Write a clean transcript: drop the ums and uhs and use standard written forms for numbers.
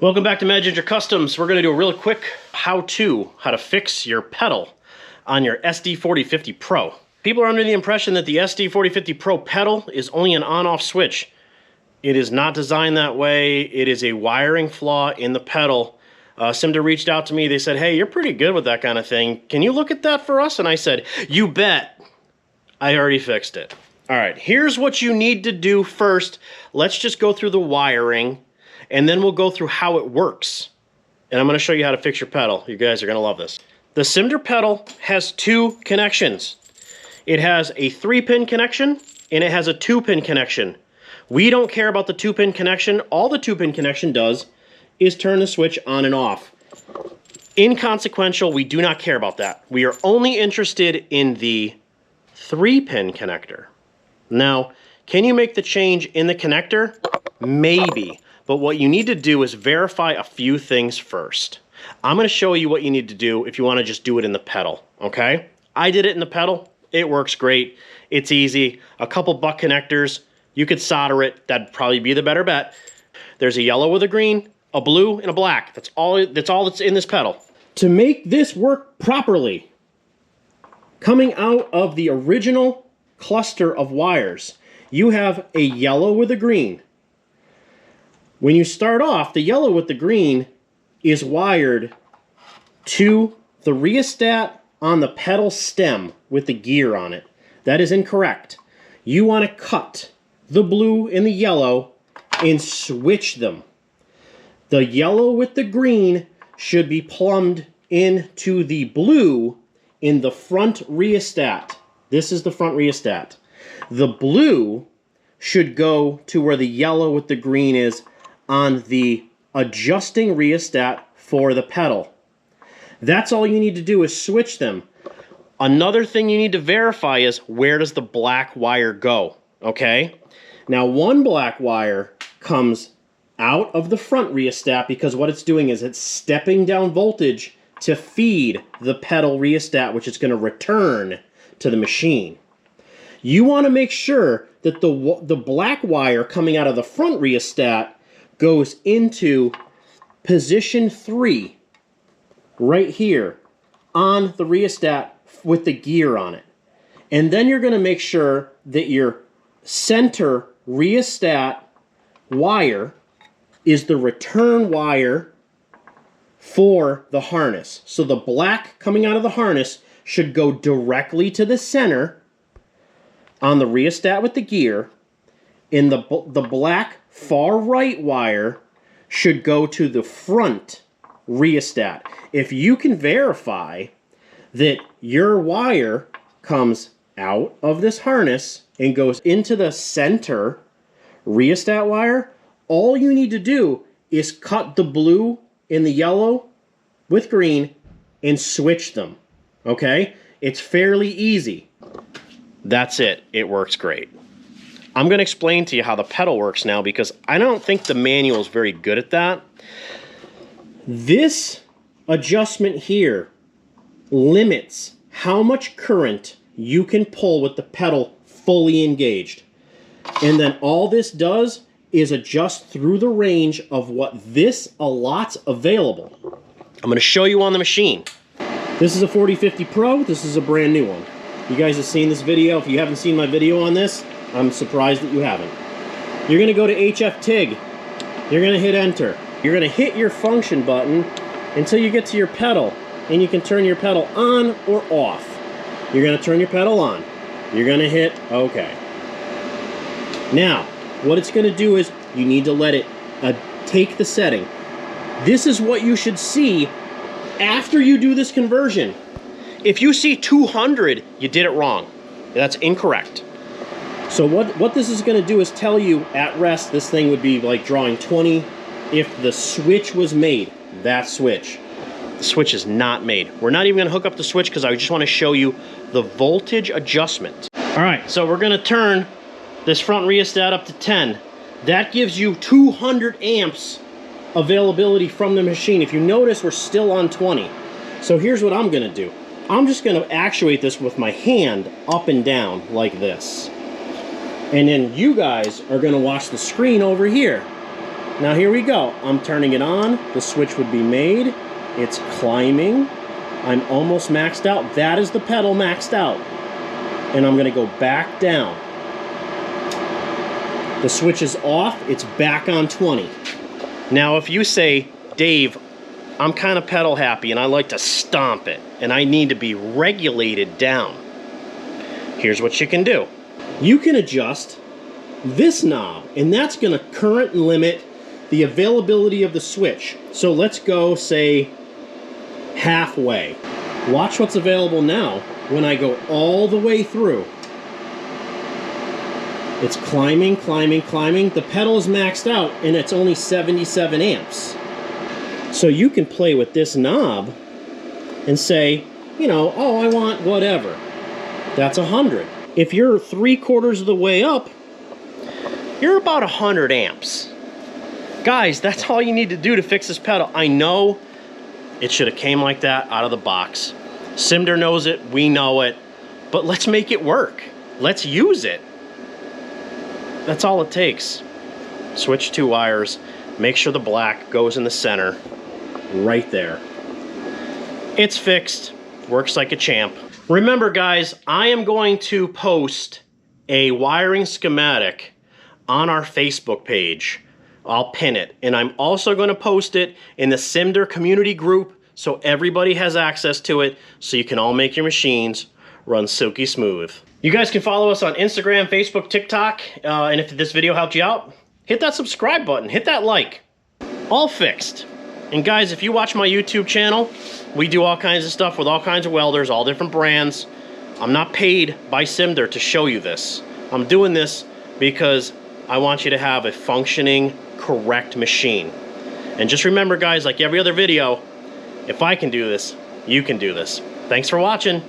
Welcome back to Magic Customs. We're going to do a really quick how to fix your pedal on your SD4050Pro. People are under the impression that the SD4050Pro pedal is only an on-off switch. It is not designed that way. It is a wiring flaw in the pedal. Simder reached out to me. They said, hey, you're pretty good with that kind of thing. Can you look at that for us? And I said, you bet. I already fixed it. All right, here's what you need to do first. Let's just go through the wiring, and then we'll go through how it works. And I'm going to show you how to fix your pedal. You guys are going to love this. The Simder pedal has two connections. It has a 3-pin connection, and it has a 2-pin connection. We don't care about the 2-pin connection. All the 2-pin connection does is turn the switch on and off. Inconsequential, we do not care about that. We are only interested in the 3-pin connector. Now, can you make the change in the connector? Maybe. But what you need to do is verify a few things first. I'm going to show you what you need to do if you want to just do it in the pedal, okay? I did it in the pedal. It works great. It's easy. A couple butt connectors. You could solder it. That'd probably be the better bet. There's a yellow with a green, a blue, and a black. That's all that's in this pedal. To make this work properly, coming out of the original cluster of wires, you have a yellow with a green. When you start off, the yellow with the green is wired to the rheostat on the pedal stem with the gear on it. That is incorrect. You want to cut the blue and the yellow and switch them. The yellow with the green should be plumbed into the blue in the front rheostat. This is the front rheostat. The blue should go to where the yellow with the green is on the adjusting rheostat for the pedal. That's all you need to do is switch them. Another thing you need to verify is where does the black wire go, okay? Now one black wire comes out of the front rheostat because what it's doing is it's stepping down voltage to feed the pedal rheostat, which it's going to return to the machine. You want to make sure that the black wire coming out of the front rheostat goes into position 3 right here on the rheostat with the gear on it. And then you're going to make sure that your center rheostat wire is the return wire for the harness. So the black coming out of the harness should go directly to the center on the rheostat with the gear, and the black far right wire should go to the front rheostat. If you can verify that your wire comes out of this harness and goes into the center rheostat wire, all you need to do is cut the blue and the yellow with green and switch them. Okay? It's fairly easy. That's it. It works great. I'm going to explain to you how the pedal works now because I don't think the manual is very good at that. This adjustment here limits how much current you can pull with the pedal fully engaged. And then all this does is adjust through the range of what this allots available. I'm going to show you on the machine. This is a 4050 Pro. This is a brand new one. You guys have seen this video. If you haven't seen my video on this, I'm surprised that you haven't. You're going to go to HF TIG. You're going to hit enter. You're going to hit your function button until you get to your pedal, and you can turn your pedal on or off. You're going to turn your pedal on. You're going to hit OK. Now, what it's going to do is you need to let it take the setting. This is what you should see after you do this conversion. If you see 200, you did it wrong. That's incorrect. So what this is going to do is tell you at rest this thing would be like drawing 20 if the switch was made. That switch. The switch is not made. We're not even going to hook up the switch because I just want to show you the voltage adjustment. All right, so we're going to turn this front rheostat up to 10. That gives you 200 amps availability from the machine. If you notice, we're still on 20. So here's what I'm going to do. I'm just going to actuate this with my hand up and down like this. And then you guys are going to watch the screen over here. Now here we go. I'm turning it on. The switch would be made. It's climbing. I'm almost maxed out. That is the pedal maxed out. And I'm gonna go back down. The switch is off. It's back on 20. Now if you say, Dave, I'm kind of pedal happy and I like to stomp it and I need to be regulated down. Here's what you can do. You can adjust this knob, and that's gonna current limit the availability of the switch. So let's go, say, halfway. Watch what's available now when I go all the way through. It's climbing, climbing, climbing. The pedal is maxed out and it's only 77 amps. So you can play with this knob and say, you know, oh, I want whatever. That's 100. If you're 3/4 of the way up, you're about 100 amps. Guys, that's all you need to do to fix this pedal. I know it should have came like that out of the box. Simder knows it, we know it, but let's make it work. Let's use it. That's all it takes. Switch 2 wires, make sure the black goes in the center, right there. It's fixed, works like a champ. Remember guys, I am going to post a wiring schematic on our Facebook page. I'll pin it, and I'm also going to post it in the Simder community group so everybody has access to it so you can all make your machines run silky smooth. You guys can follow us on Instagram, Facebook, TikTok, and if this video helped you out, hit that subscribe button, hit that like. All fixed. And guys, if you watch my YouTube channel, we do all kinds of stuff with all kinds of welders, all different brands. I'm not paid by Simder to show you this. I'm doing this because I want you to have a functioning, correct machine. And just remember guys, like every other video, if I can do this, you can do this. Thanks for watching.